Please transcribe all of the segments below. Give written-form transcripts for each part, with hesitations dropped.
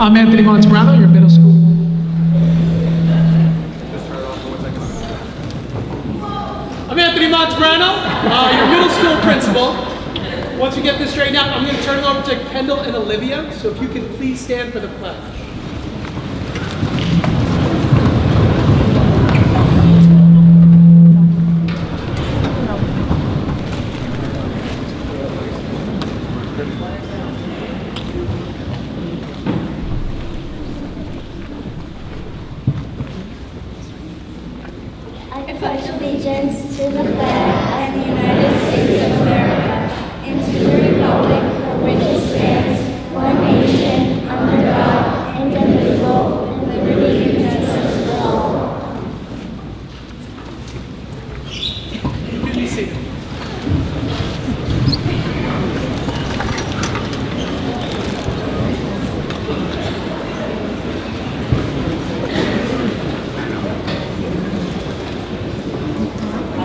I'm Anthony Montemurano, your middle school. I'm Anthony Montemurano, your middle school principal. Once we get this straightened out, I'm going to turn it over to Kendall and Olivia, so if you can please stand for the pledge. I pledge allegiance to the flag of the United States of America and to the republic for which it stands, one nation, under God, indivisible, with liberty and justice for all. You can be seated.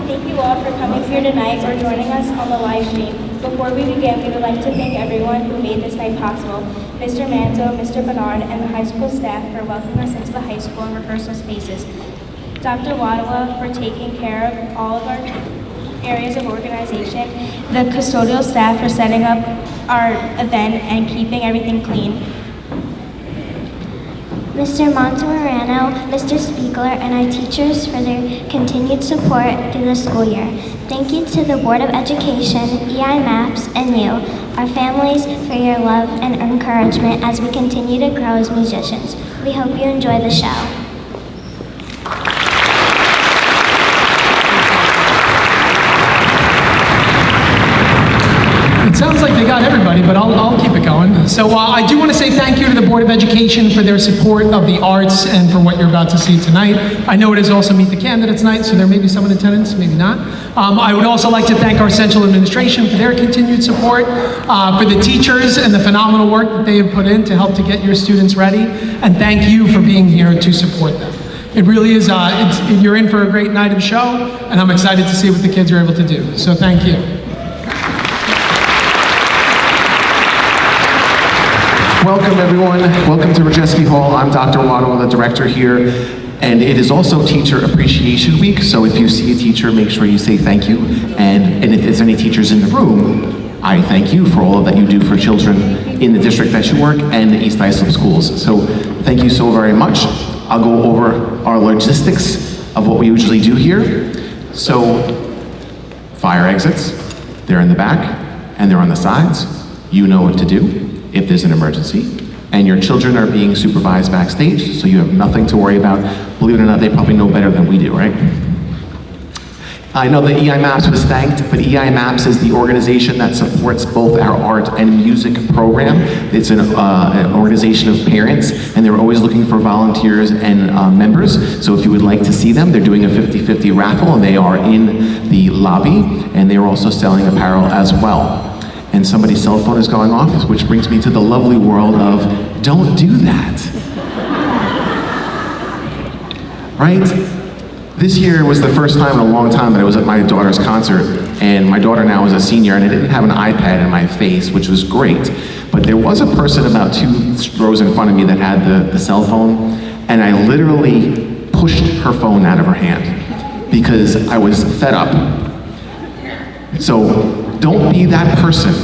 Thank you all for coming here tonight or joining us on the live stream. Before we begin, we would like to thank everyone who made this night possible. Mr. Manzo, Mr. Bernard, and the high school staff for welcoming us into the high school and rehearsal spaces. Dr. Wadawa for taking care of all of our areas of organization. The custodial staff for setting up our event and keeping everything clean. Mr. Montemurano, Mr. Spiegler, and our teachers for their continued support through the school year. Thank you to the Board of Education, EI MAPS, and you, our families, for your love and encouragement as we continue to grow as musicians. We hope you enjoy the show. It sounds like they got everybody, but I'll keep it going. So I do want to say thank you to the Board of Education for their support of the arts and for what you're about to see tonight. I know it is also Meet the Candidates night, so there may be some in attendance, maybe not. I would also like to thank our central administration for their continued support, for the teachers and the phenomenal work that they have put in to help to get your students ready, and thank you for being here to support them. It really is, you're in for a great night of show, and I'm excited to see what the kids are able to do, so thank you. Welcome everyone, welcome to Rajeski Hall. I'm Dr. Waddle, the director here, and it is also Teacher Appreciation Week, so if you see a teacher, make sure you say thank you, and if there's any teachers in the room, I thank you for all that you do for children in the district that you work and the East Islip schools. So thank you so very much. I'll go over our logistics of what we usually do here. So, fire exits, they're in the back, and they're on the sides. You know what to do if there's an emergency, and your children are being supervised backstage, so you have nothing to worry about. Believe it or not, they probably know better than we do, right? I know that EI MAPS was thanked, but EI MAPS is the organization that supports both our art and music program. It's an organization of parents, and they're always looking for volunteers and members. So if you would like to see them, they're doing a 50-50 raffle, and they are in the lobby, and they're also selling apparel as well. And somebody's cell phone is going off, which brings me to the lovely world of don't do that. Right? This year was the first time in a long time that I was at my daughter's concert, and my daughter now is a senior, and I didn't have an iPad in my face, which was great. But there was a person about 2 rows in front of me that had the cell phone, and I literally pushed her phone out of her hand because I was fed up. So, don't be that person,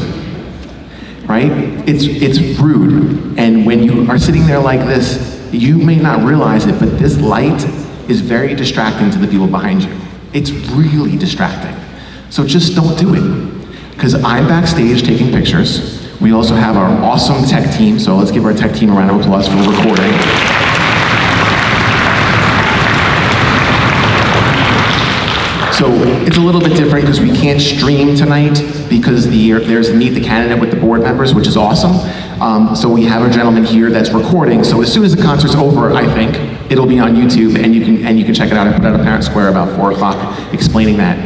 right? It's rude, and when you are sitting there like this, you may not realize it, but this light is very distracting to the people behind you. It's really distracting. So just don't do it. Because I'm backstage taking pictures. We also have our awesome tech team, so let's give our tech team a round of applause for recording. So it's a little bit different because we can't stream tonight because there's Meet the Candidate with the board members, which is awesome. So we have a gentleman here that's recording. So as soon as the concert's over, I think, it'll be on YouTube and you can check it out. I put out a Parent Square about 4 o'clock explaining that.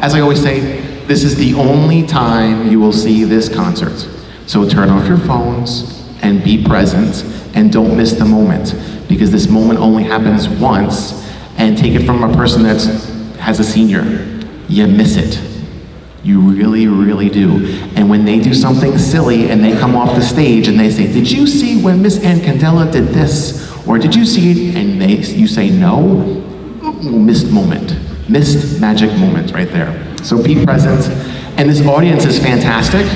As I always say, this is the only time you will see this concert. So turn off your phones and be present and don't miss the moment, because this moment only happens once, and take it from a person that has a senior. You miss it. You really, really do. And when they do something silly and they come off the stage and they say, did you see when Miss Ann Candela did this? Or did you see it? And you say no, missed moment. Missed magic moment right there. So be present. And this audience is fantastic.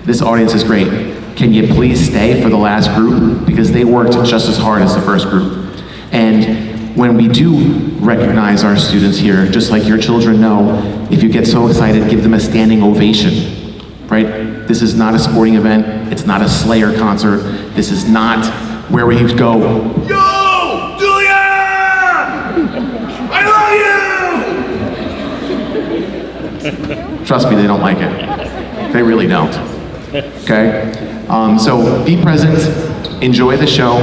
This audience is great. Can you please stay for the last group? Because they worked just as hard as the first group. And when we do recognize our students here, just like your children know, if you get so excited, give them a standing ovation, right? This is not a sporting event. It's not a Slayer concert. This is not where we go, yo, Julia! I love you! Trust me, they don't like it. They really don't, okay? So be present, enjoy the show.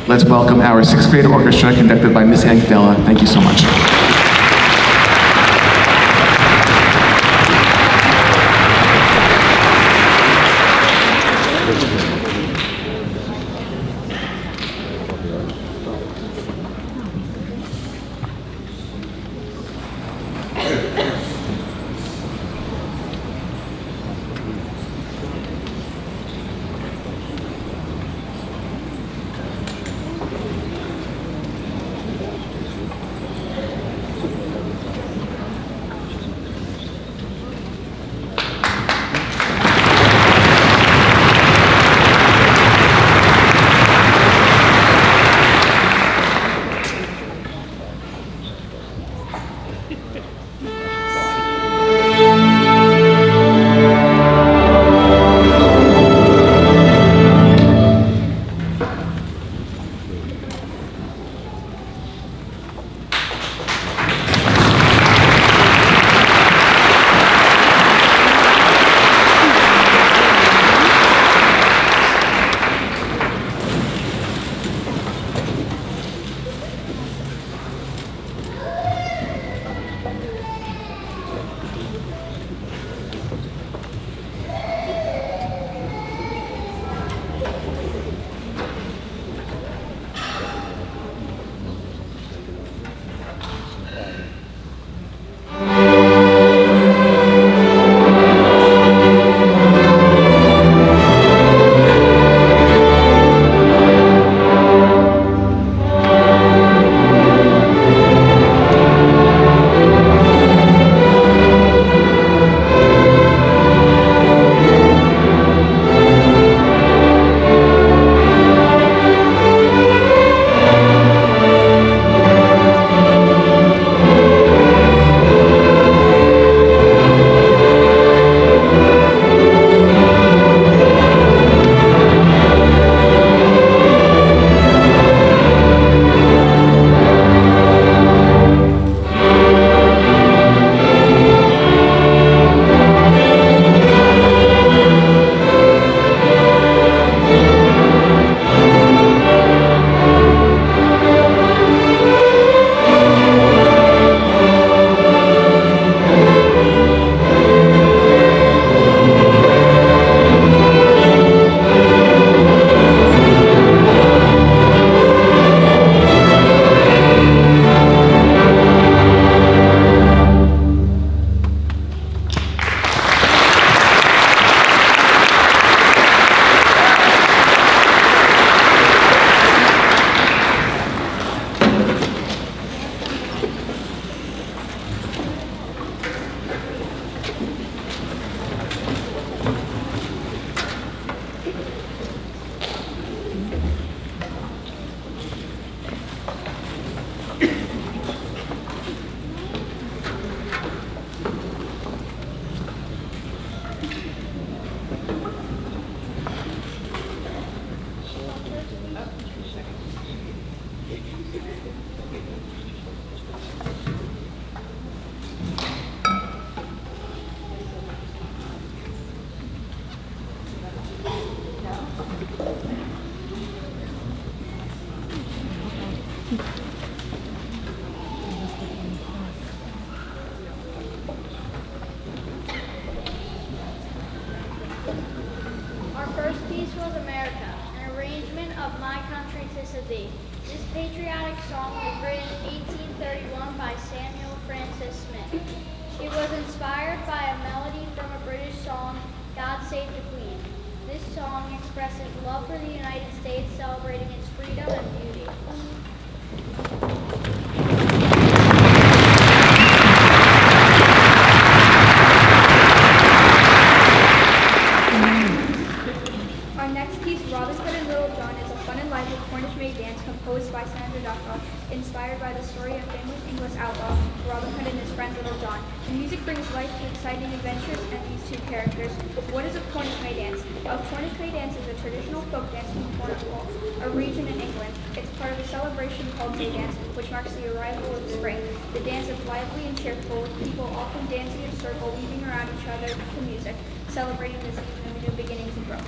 Let's welcome our 6th grade orchestra conducted by Miss Ann Candela. Thank you so much. This patriotic song was written in 1831 by Samuel Francis Smith. It was inspired by a melody from a British song, God Save the Queen. This song expresses love for the United States, celebrating its freedom and beauty. Our next piece, Robin Hood and Little John, is a fun and lively Cornish-made dance composed by Sandra Duckall, inspired by the story of famous English outlaw Robin Hood and his friend Little John. The music brings life to exciting adventures and these two characters. What is a Cornish-made dance? A Cornish-made dance is a traditional folk dance from Cornwall, a region in England. It's part of a celebration called May Dance, which marks the arrival of spring. The dance is lively and cheerful, with people often dancing in a circle, weaving around each other to music, celebrating the season of new beginnings and growth.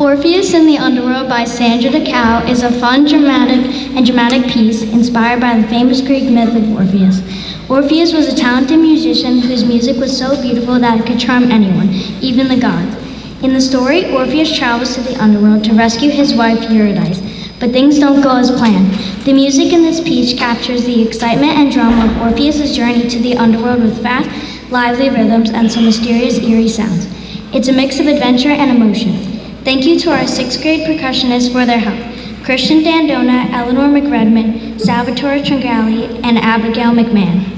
Orpheus in the Underworld by Sandra Duckall is a fun, dramatic piece inspired by the famous Greek myth of Orpheus. Orpheus was a talented musician whose music was so beautiful that it could charm anyone, even the gods. In the story, Orpheus travels to the underworld to rescue his wife Eurydice, but things don't go as planned. The music in this piece captures the excitement and drama of Orpheus' journey to the underworld with fast, lively rhythms and some mysterious, eerie sounds. It's a mix of adventure and emotion. Thank you to our 6th grade percussionists for their help: Christian Dandona, Eleanor McRedmond, Salvatore Tringali, and Abigail McMahon.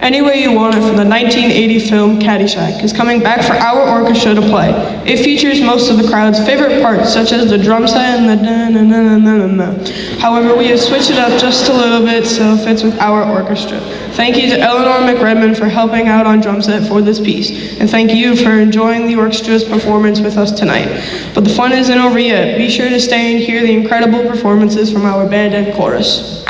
Any Way You Want It from the 1980 film Caddyshack is coming back for our orchestra to play. It features most of the crowd's favorite parts, such as the drum set and the da-na-na-na-na-na. However, we have switched it up just a little bit so it fits with our orchestra. Thank you to Eleanor McRedmond for helping out on drum set for this piece, and thank you for enjoying the orchestra's performance with us tonight. But the fun isn't over yet. Be sure to stay and hear the incredible performances from our band and chorus.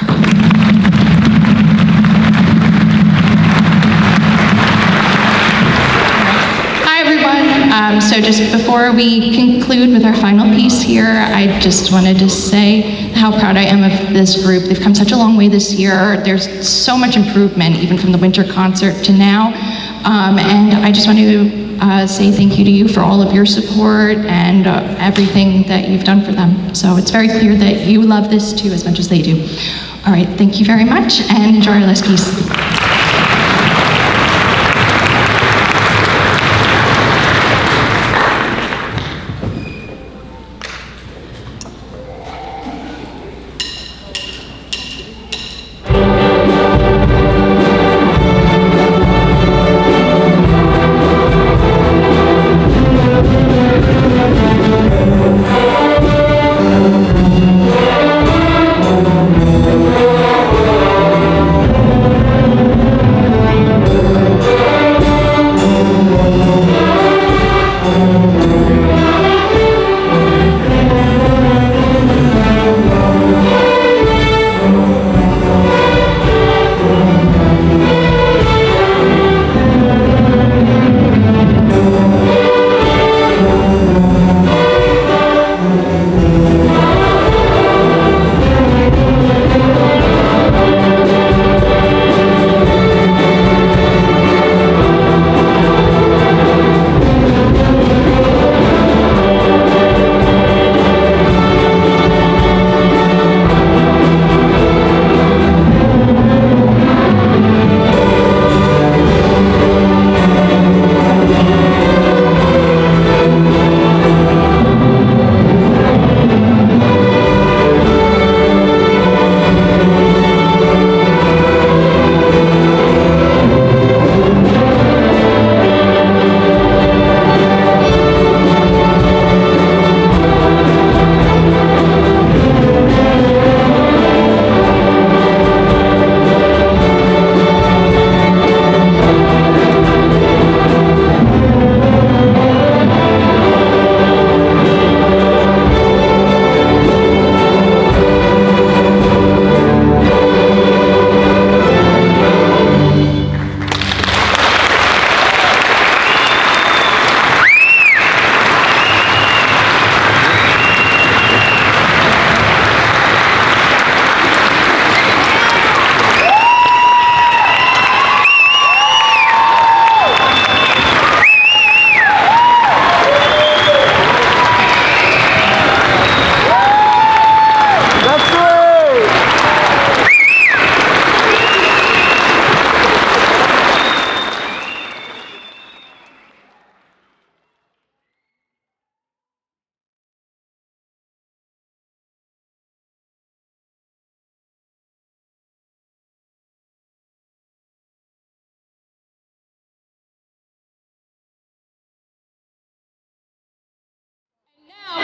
So just before we conclude with our final piece here, I just wanted to say how proud I am of this group. They've come such a long way this year. There's so much improvement, even from the winter concert to now. And I just want to say thank you to you for all of your support and everything that you've done for them. So it's very clear that you love this too as much as they do. All right, thank you very much and enjoy our last piece.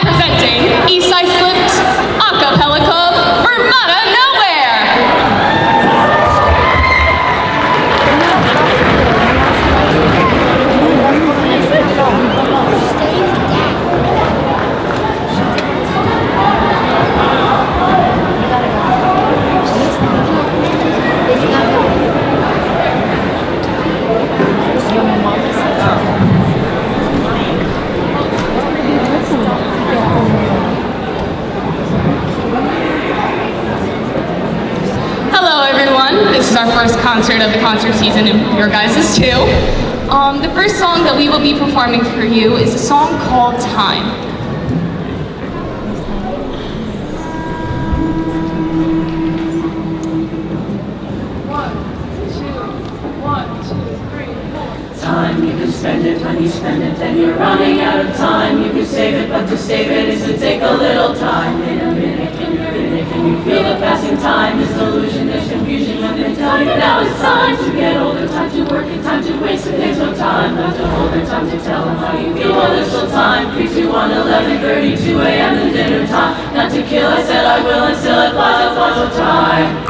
Presenting East Islip's a cappella club, Vermont Nowhere. This is our first concert of the concert season, and your guys' too. The first song that we will be performing for you is a song called Time. Time, you can spend it when you spend it, then you're running out of time. You can save it, but to save it is to take a little time. In a minute, can you Can you feel the passing time? There's illusion, there's confusion when they tell you now it's time to get older, time to work and time to waste, and there's no time left to hold or time to tell them how you feel. Well, there's still time. 3, 2, 1, 11:30, 2 a.m. and dinner time. Not to kill, I said I will, and still it flies no time.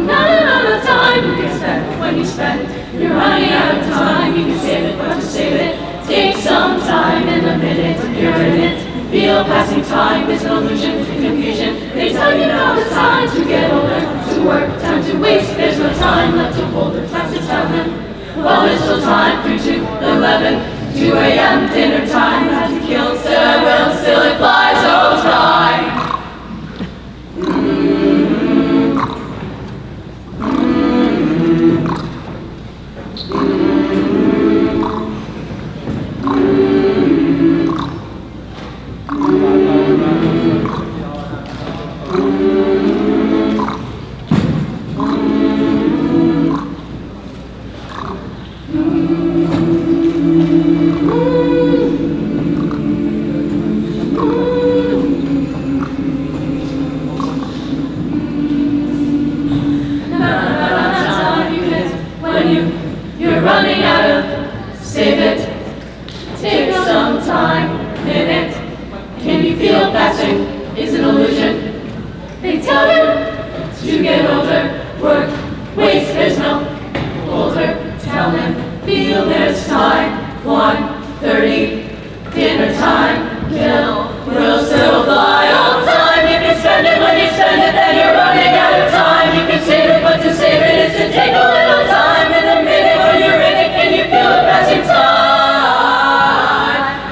Not enough time you can spend when you spend it. You're running out of time, you can save it, but to save it take some time. In a minute, you're in it. Feel passing time, it's an illusion, it's confusion. They tell you now it's time to get older, to work, time to waste. There's no time left to hold or time to tell them. Well, there's still time, 3, 2, 11, 2 a.m. dinner time. Not to kill, still I will, still it flies, oh time. You're running out of, save it, take some time in it. Can you feel passing? Is an illusion. They tell you to get older, work, waste. There's no older. Tell them, feel there's time. 1:30, dinner time. Kill, will still fly all time. You can spend it when you spend it, then you're running out of time. You can save it, but to save it is to take a little time. In a minute when you're in it, can you feel it passing time?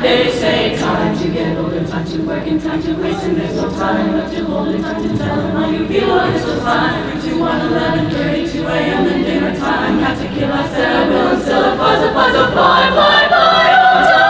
They say time to get older, time to work and time to waste, and there's no time left to hold and time to tell them how you feel. There's no time. 3, 2, 1, 11:30, 2 a.m. and dinner time. Not to kill, I said I will, and still it flies, it flies, it fly, fly, fly, all time.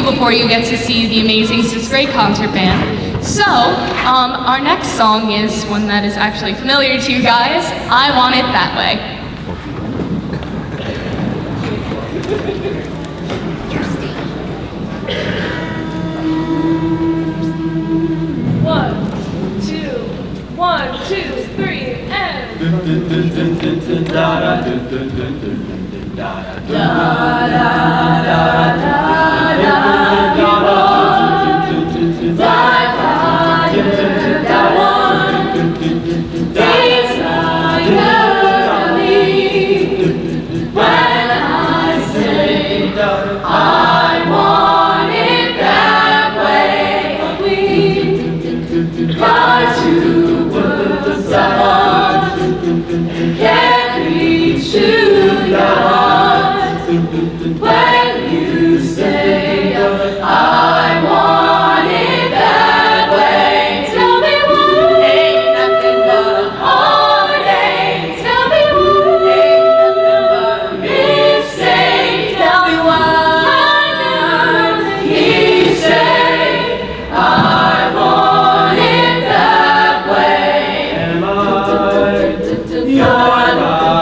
Before you get to see the amazing 6th grade concert band. So, our next song is one that is actually familiar to you guys, I Want It That Way. One, two, three, and... When you say I want it that way, tell me what ain't nothing but a heartache. Tell me what ain't nothing but a mistake. Tell me why he say I want it that way. Am I your liar?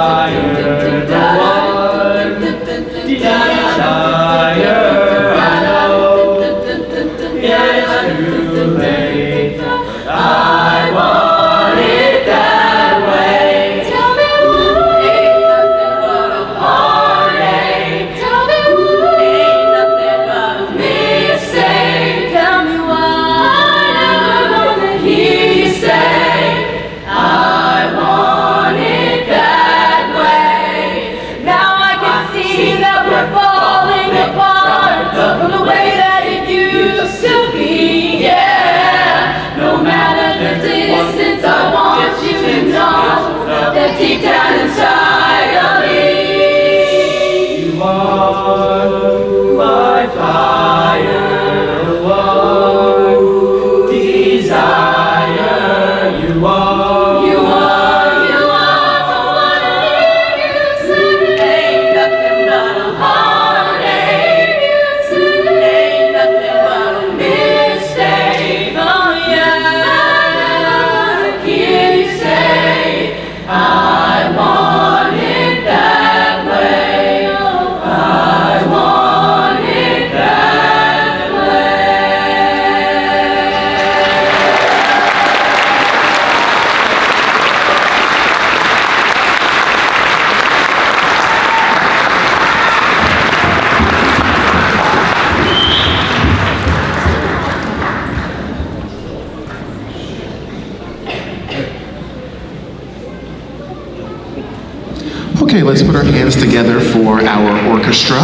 Okay, let's put our hands together for our orchestra.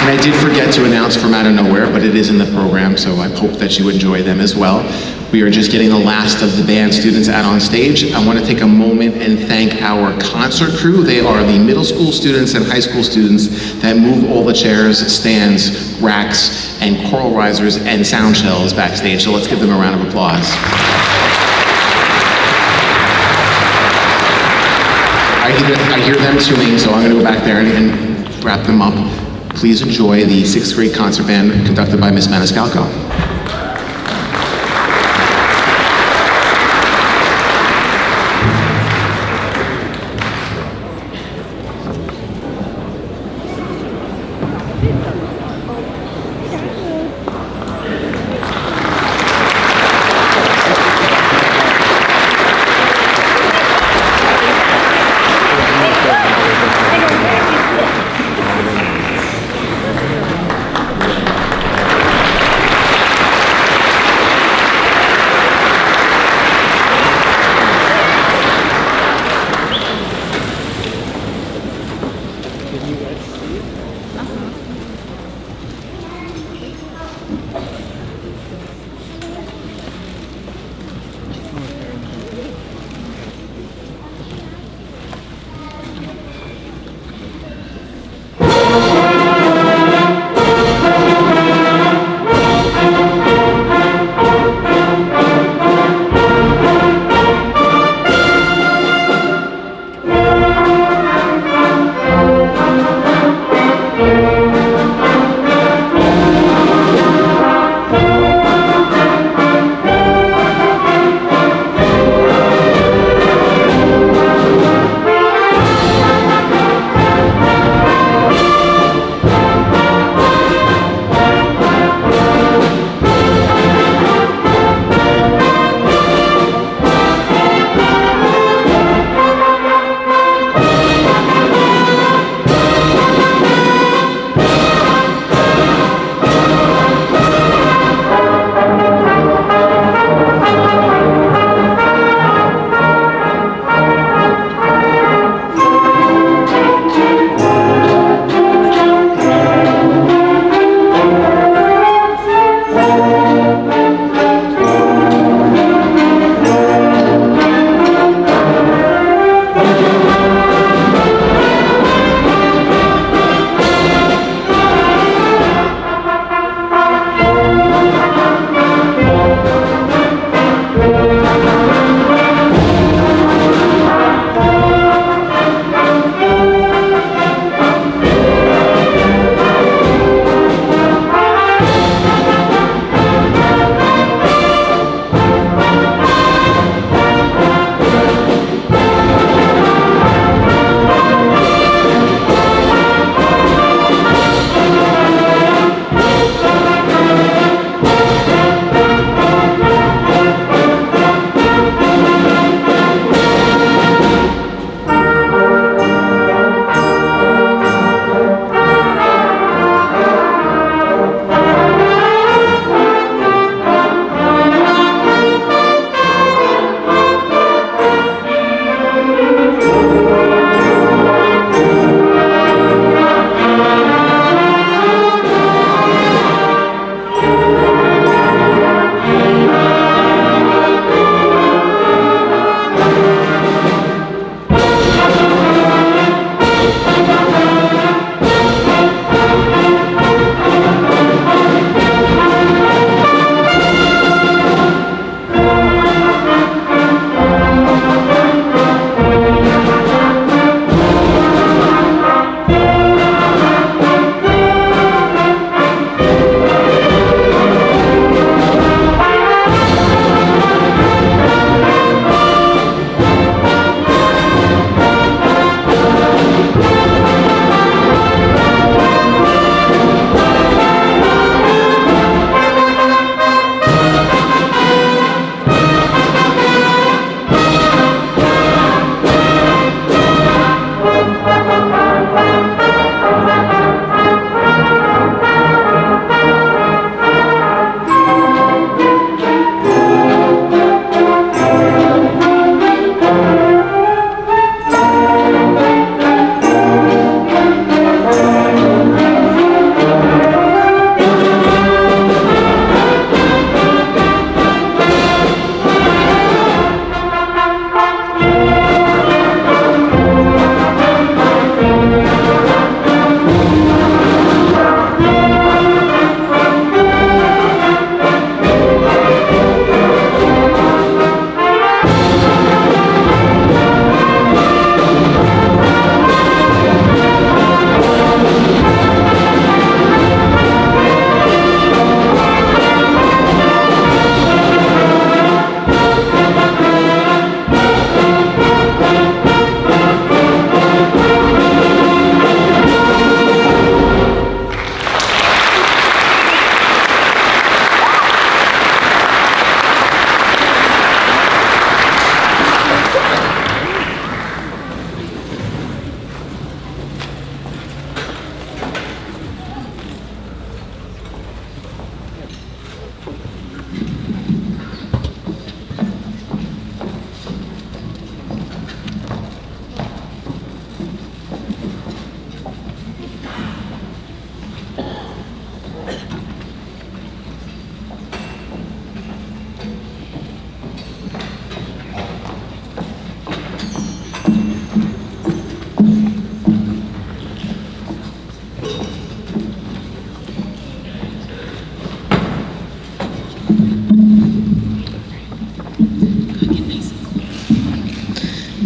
And I did forget to announce from out of nowhere, but it is in the program, so I hope that you enjoy them as well. We are just getting the last of the band students out on stage. I want to take a moment and thank our concert crew. They are the middle school students and high school students that move all the chairs, stands, racks, and choral risers and sound shells backstage. So let's give them a round of applause. I hear them tuning, so I'm going to go back there and wrap them up. Please enjoy the 6th grade concert band conducted by Miss Maniscalco.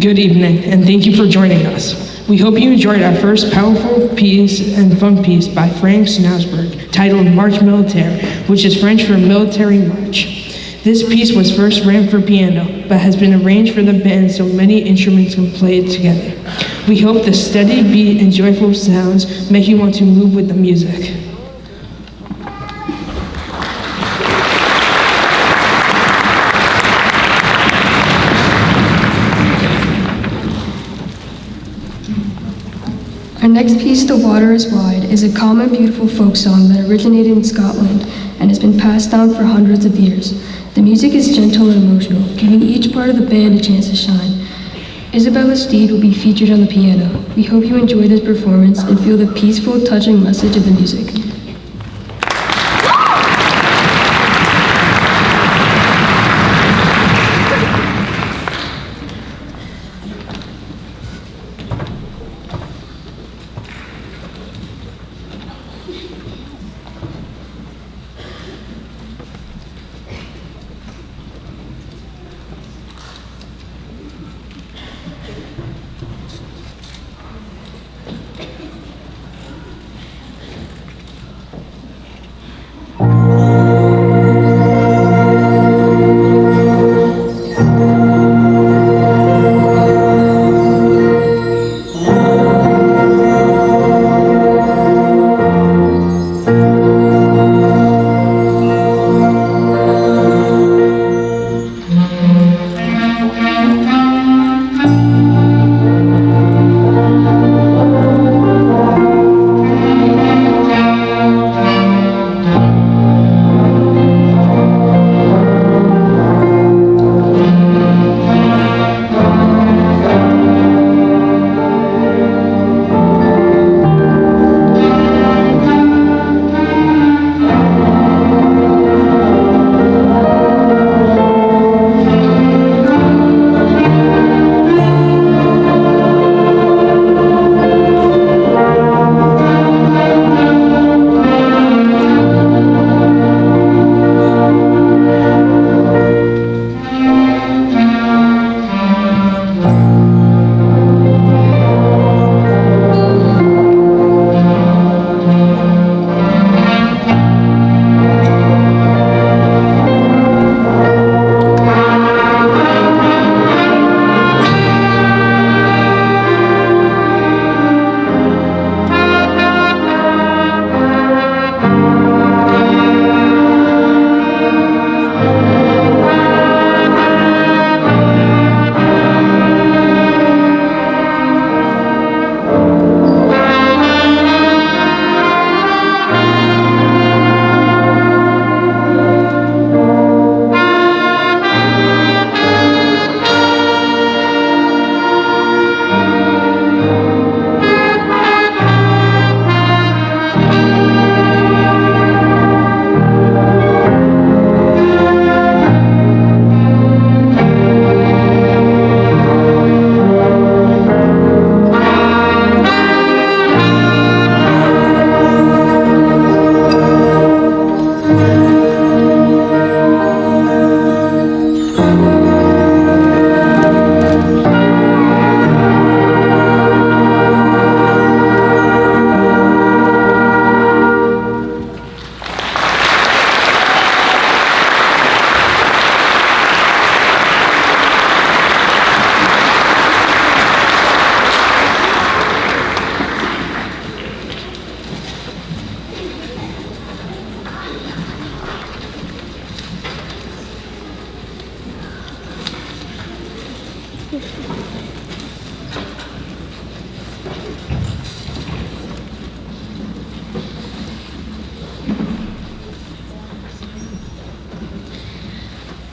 Good evening, and thank you for joining us. We hope you enjoyed our first powerful piece and fun piece by Frank Snausberg, titled Marche Militaire, which is French for military march. This piece was first written for piano, but has been arranged for the band so many instruments can play it together. We hope the steady beat and joyful sounds make you want to move with the music. Our next piece, The Water is Wide, is a calm and beautiful folk song that originated in Scotland and has been passed down for hundreds of years. The music is gentle and emotional, giving each part of the band a chance to shine. Isabella Steed will be featured on the piano. We hope you enjoy this performance and feel the peaceful, touching message of the music.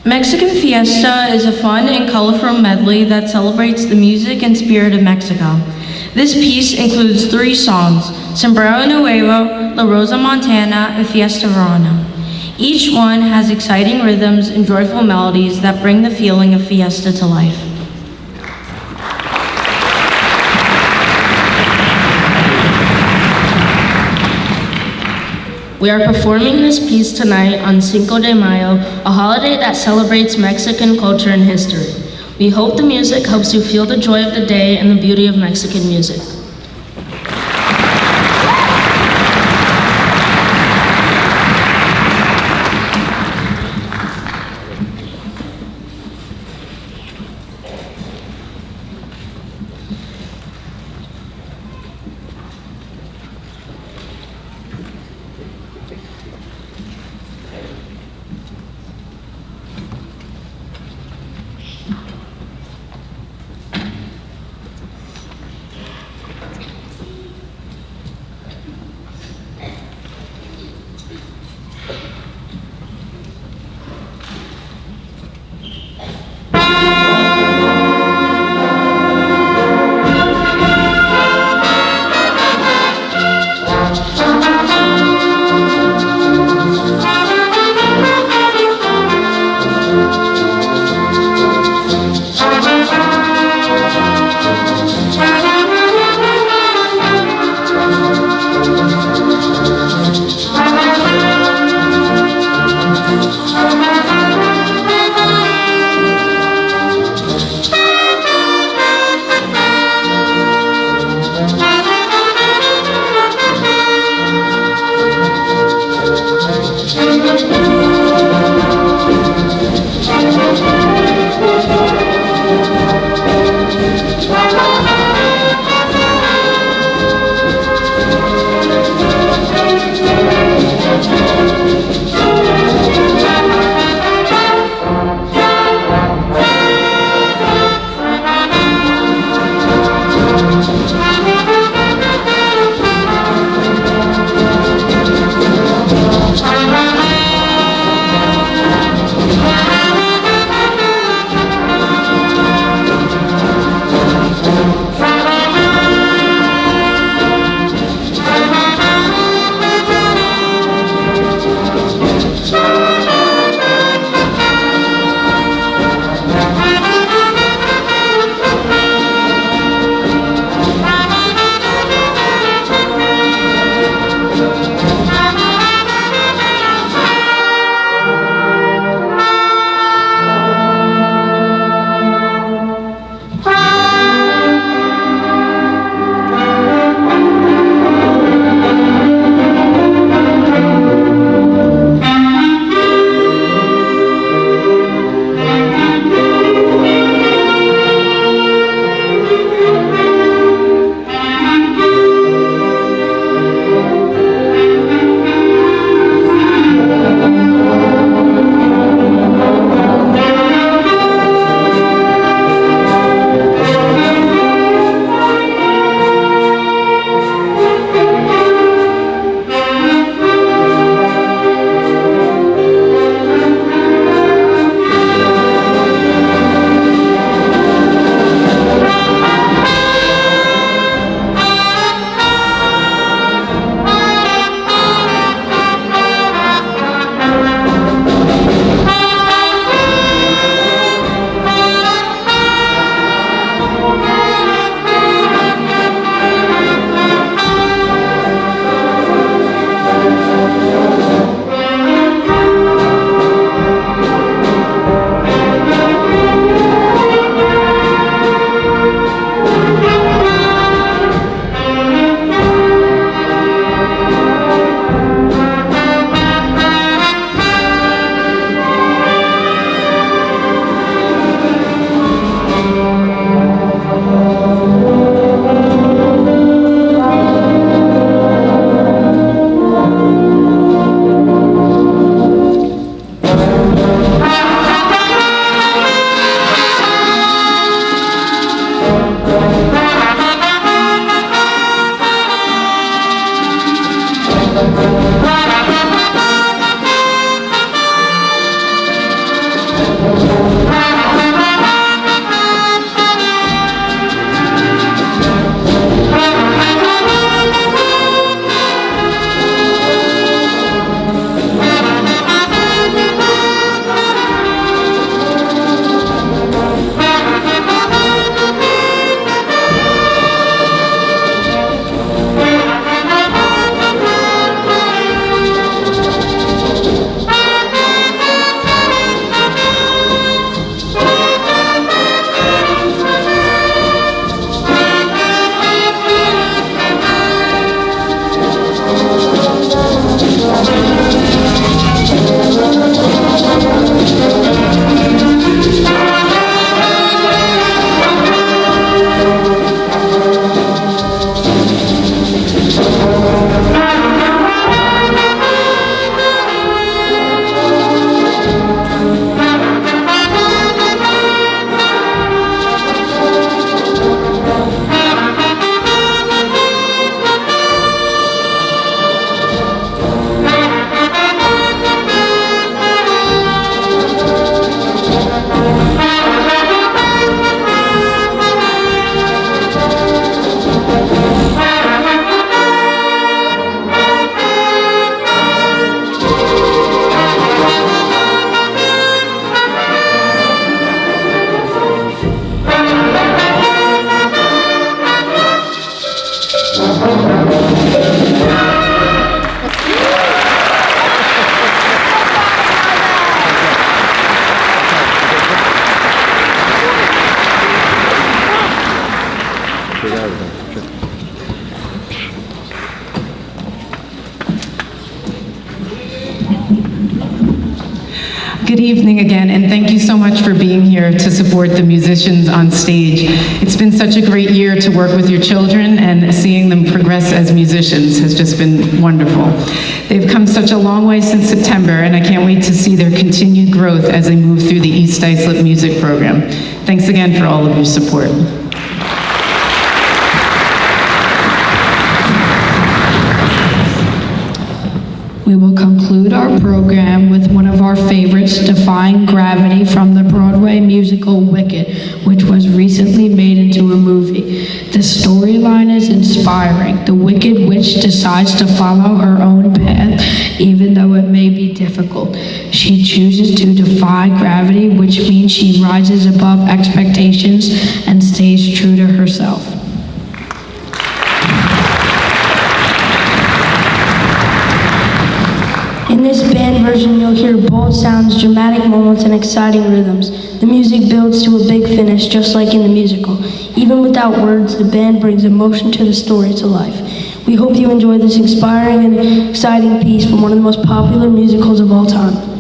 Mexican Fiesta is a fun and colorful medley that celebrates the music and spirit of Mexico. This piece includes 3 songs, Sombrero Nuevo, La Rosa Montana, and Fiesta Verona. Each one has exciting rhythms and joyful melodies that bring the feeling of fiesta to life. We are performing this piece tonight on Cinco de Mayo, a holiday that celebrates Mexican culture and history. We hope the music helps you feel the joy of the day and the beauty of Mexican music. evening again, and thank you so much for being here to support the musicians on stage. It's been such a great year to work with your children, and seeing them progress as musicians has just been wonderful. They've come such a long way since September, and I can't wait to see their continued growth as they move through the East Islip Music Program. Thanks again for all of your support. We will conclude our program with one of our favorites, Defying Gravity, from the Broadway musical Wicked, which was recently made into a movie. The storyline is inspiring. The Wicked Witch decides to follow her own path, even though it may be difficult. She chooses to defy gravity, which means she rises above expectations and stays true to herself. In this band version, you'll hear bold sounds, dramatic moments, and exciting rhythms. The music builds to a big finish, just like in the musical. Even without words, the band brings emotion to the story to life. We hope you enjoy this inspiring and exciting piece from one of the most popular musicals of all time.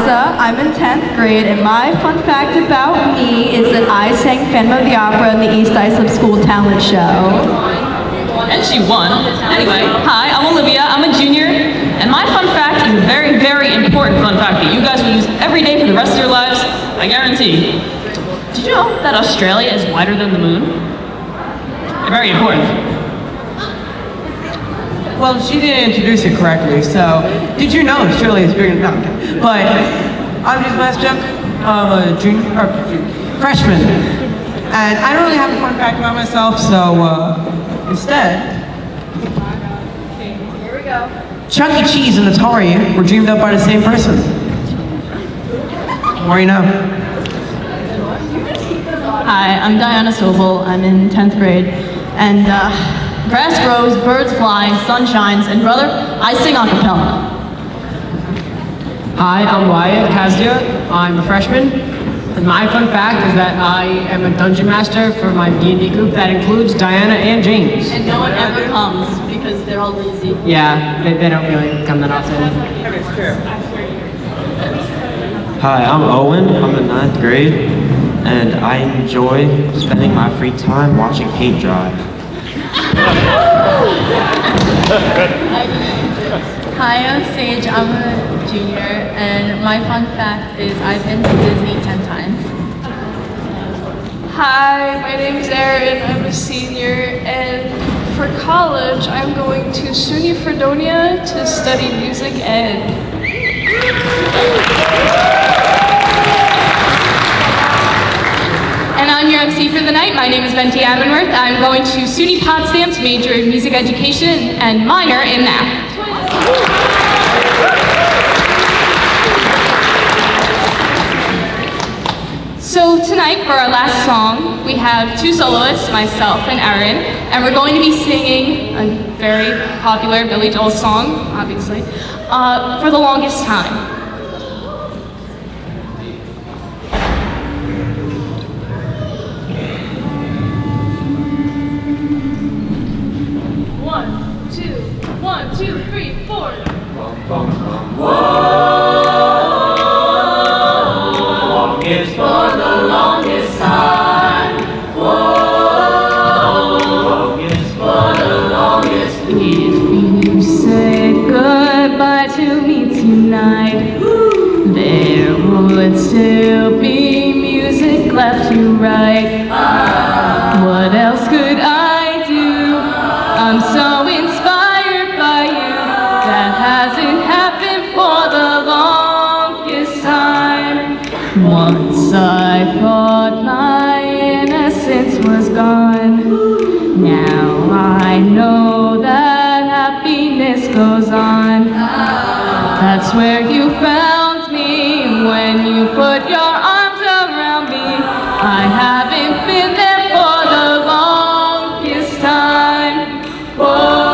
Eliza. I'm in 10th grade, and my fun fact about me is that I sang Phantom of the Opera in the East Islip School Talent Show. And she won. Anyway, hi, I'm Olivia. I'm a junior, and my fun fact is a very, very important fun fact that you guys will use every day for the rest of your lives, I guarantee. Did you know that Australia is wider than the moon? Very important. Well, she didn't introduce it correctly, so did you know Australia is bigger than that? But I'm just last joke. I'm a freshman, and I don't really have a fun fact about myself, so instead, Here we go. Chuck E. Cheese and Atari were dreamed up by the same person. The more you know. Hi, I'm Diana Sobel. I'm in 10th grade, and grass grows, birds fly, sun shines, and brother, I sing a cappella. Hi, I'm Wyatt Kazdia. I'm a freshman. And my fun fact is that I am a dungeon master for my D&D group that includes Diana and James. And no one ever comes because they're all lazy. Yeah, they don't really come that often. Hi, I'm Owen. I'm in 9th grade, and I enjoy spending my free time watching paint dry. Hi, I'm Sage. I'm a junior, and my fun fact is I've been to Disney 10 times. Hi, my name's Erin. I'm a senior, and for college, I'm going to SUNY Fredonia to study music ed. And I'm your MC for the night. My name is Venti Abernworth. I'm going to SUNY Potsdam to major in music education and minor in math. So tonight, for our last song, we have two soloists, myself and Erin, and we're going to be singing a very popular Billy Joel song, obviously, for the longest time. One, two, three, four. Longest for the longest time. Whoa, longest for the longest. If you said goodbye to me tonight, there would still be music left to write. What else could I do? I'm so inspired by you. That hasn't happened for the longest time. Once I thought my innocence was gone. Now I know that happiness goes on. That's where you found me when you put your arms around me. I haven't been there for the longest time. Whoa.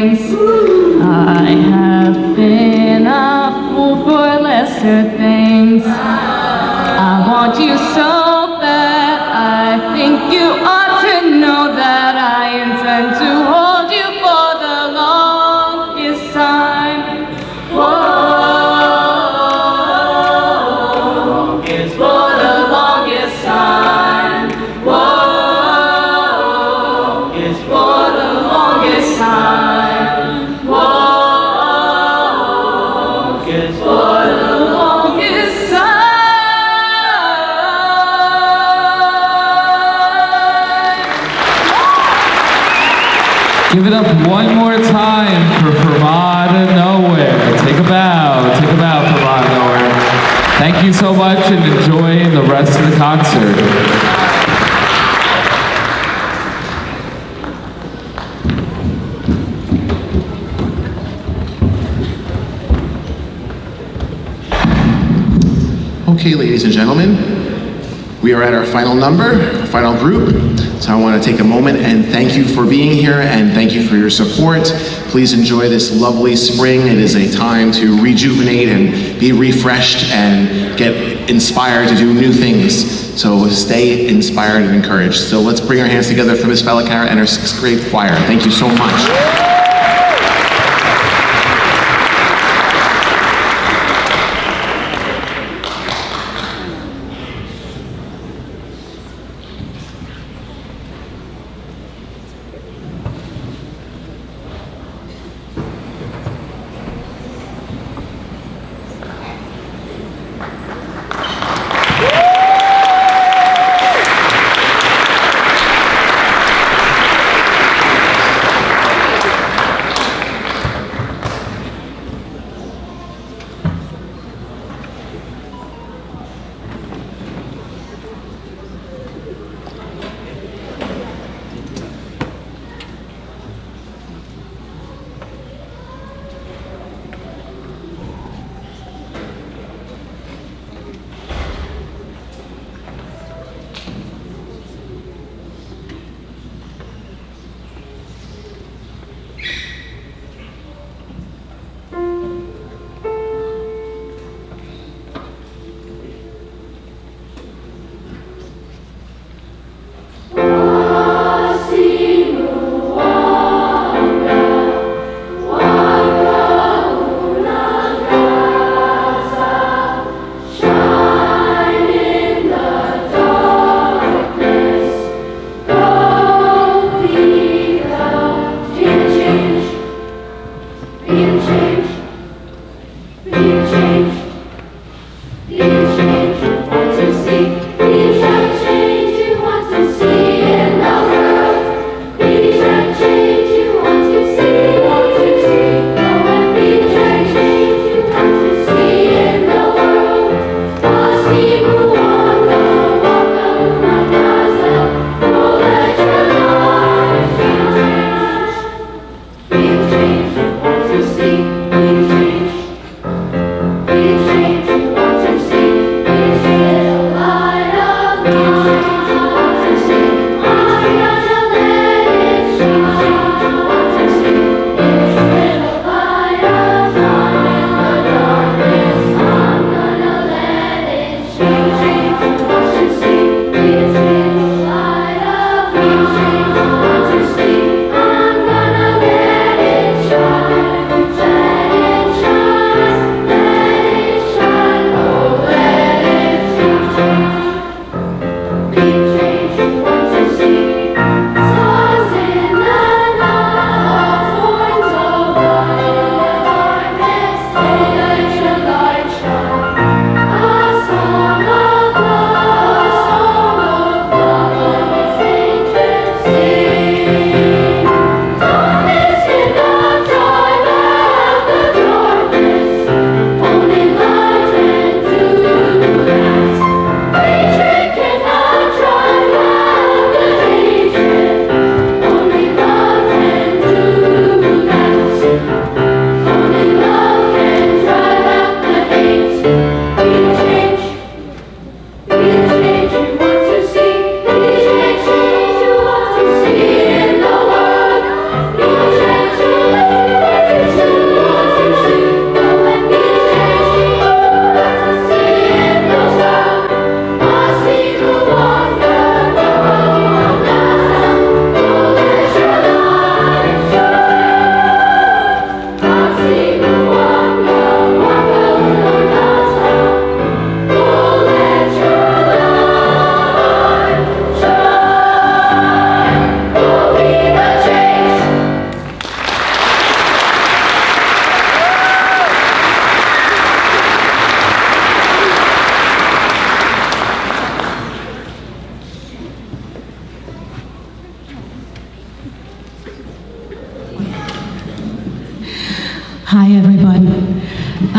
things. I have been a fool for lesser things. I want you so bad. I think you ought to know that I intend to hold you for the longest time. Whoa, it's for the longest time. Whoa, it's for the longest time. Whoa, it's for the longest time. Give it up one more time for Vermont Nowhere. Take a bow, Vermont Nowhere. Thank you so much and enjoy the rest of the concert. Okay, ladies and gentlemen, we are at our final number, our final group. So I want to take a moment and thank you for being here and thank you for your support. Please enjoy this lovely spring. It is a time to rejuvenate and be refreshed and get inspired to do new things. So stay inspired and encouraged. So let's bring our hands together for Miss Felicara and her 6th grade choir. Thank you so much.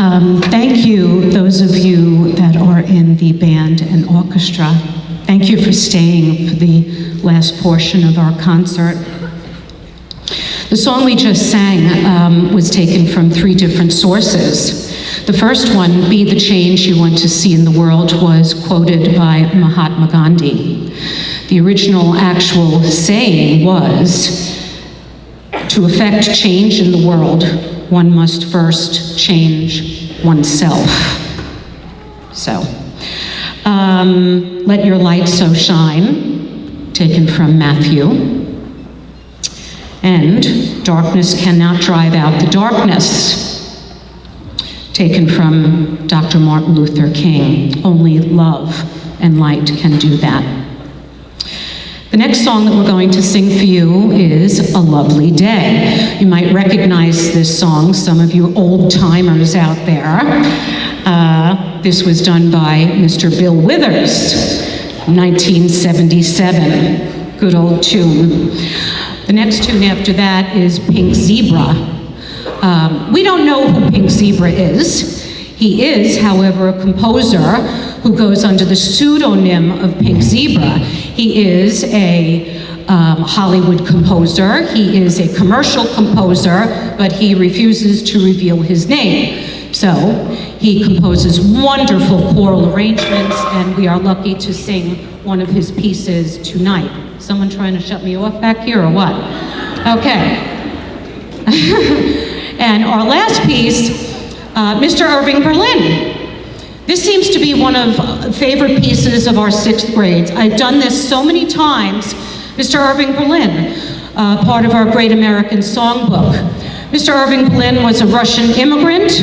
Thank you, those of you that are in the band and orchestra. Thank you for staying for the last portion of our concert. The song we just sang was taken from 3 different sources. The first one, "Be the Change You Want to See in the World," was quoted by Mahatma Gandhi. The original actual saying was, "To effect change in the world, one must first change oneself." So, "Let Your Light So Shine," taken from Matthew. And "Darkness Cannot Drive Out the Darkness," taken from Dr. Martin Luther King. Only love and light can do that. The next song that we're going to sing for you is "A Lovely Day." You might recognize this song, some of you old-timers out there. This was done by Mr. Bill Withers, 1977. Good old tune. The next tune after that is "Pink Zebra." We don't know who Pink Zebra is. He is, however, a composer who goes under the pseudonym of Pink Zebra. He is a Hollywood composer. He is a commercial composer, but he refuses to reveal his name. So he composes wonderful choral arrangements, and we are lucky to sing one of his pieces tonight. Someone trying to shut me off back here or what? Okay. And our last piece, Mr. Irving Berlin. This seems to be one of favorite pieces of our 6th grades. I've done this so many times. Mr. Irving Berlin, part of our Great American Songbook. Mr. Irving Berlin was a Russian immigrant,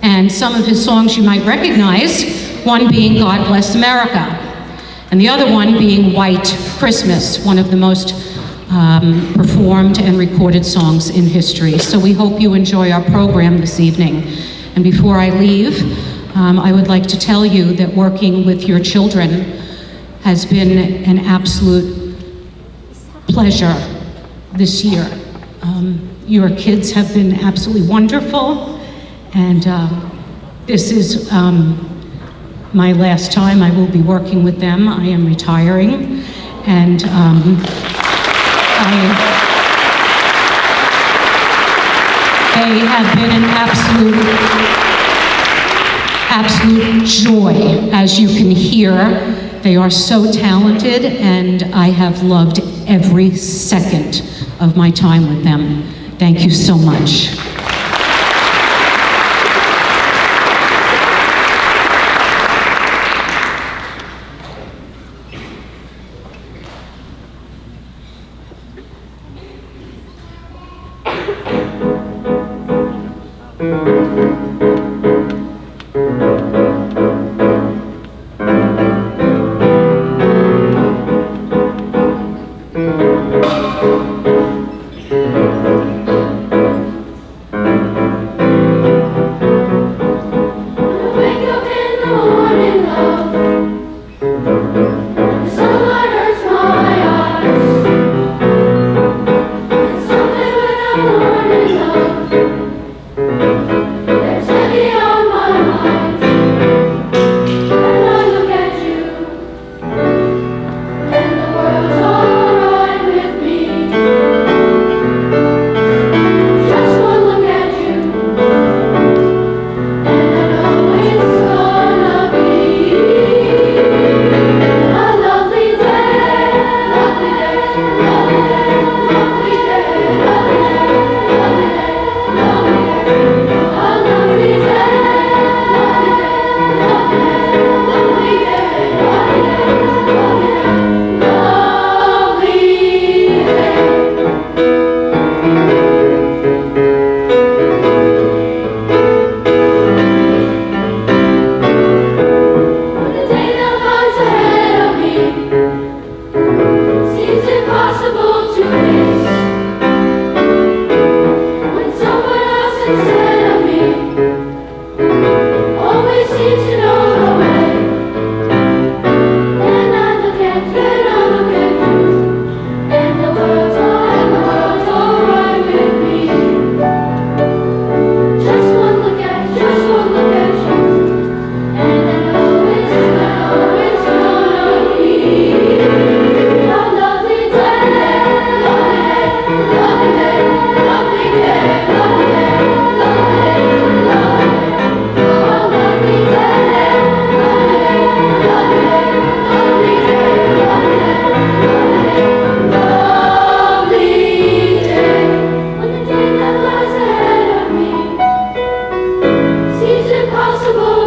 and some of his songs you might recognize, one being "God Bless America," and the other one being "White Christmas," one of the most performed and recorded songs in history. So we hope you enjoy our program this evening. And before I leave, I would like to tell you that working with your children has been an absolute pleasure this year. Your kids have been absolutely wonderful, and this is my last time I will be working with them. I am retiring, and they have been an absolute joy. As you can hear, they are so talented, and I have loved every second of my time with them. Thank you so much. impossible.